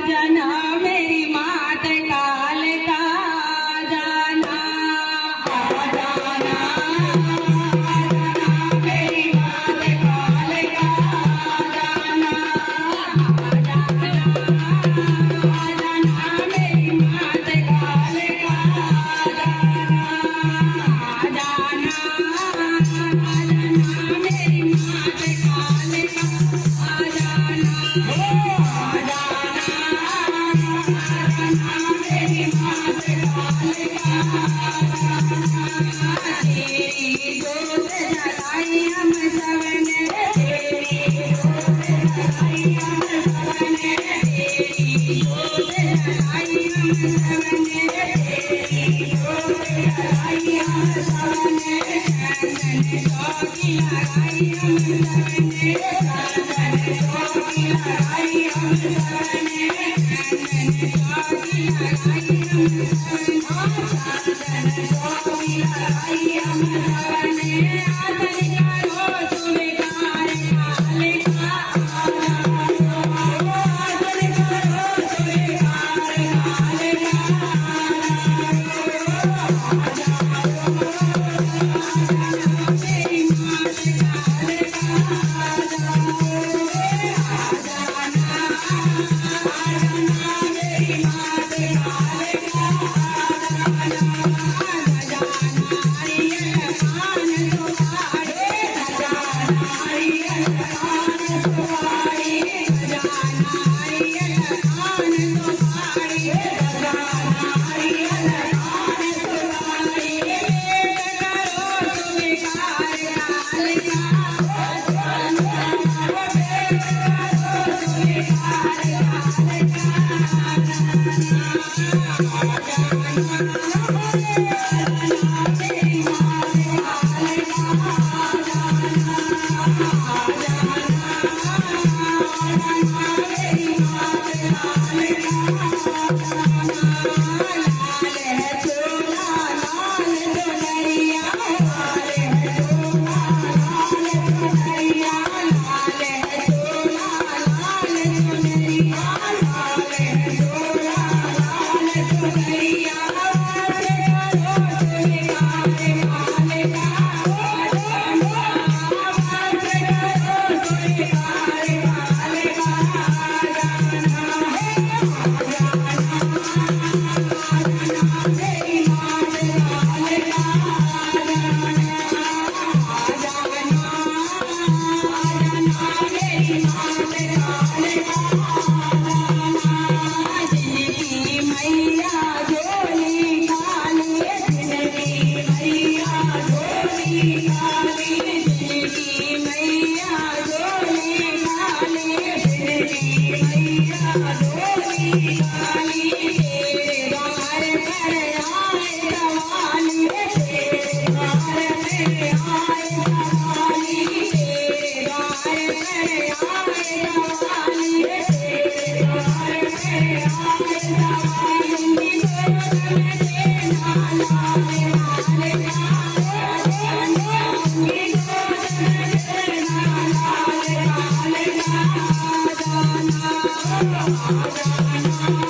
जाना मेरी मात काल का जाना आ जाना मेरी मात काल का जाना आ जाना मेरी मात काल का जाना आ जाना मेरी मात काल का आ जाना तेरी जोत जलाई हम सबने तेरी जोत जलाई हम सबने तेरी जोत जलाई हम सबने तेरी जोत जलाई हम सबने चंदन चौकी लगाई हम सबने चंदन चौकी लगाई हम सबने चंदन चौकी लगाई हम सबने चंदन चौकी लगाई हम सबने आदर करो स्वीकार काल का आदर करो स्वीकार काल का मेरी मात काल Thank you.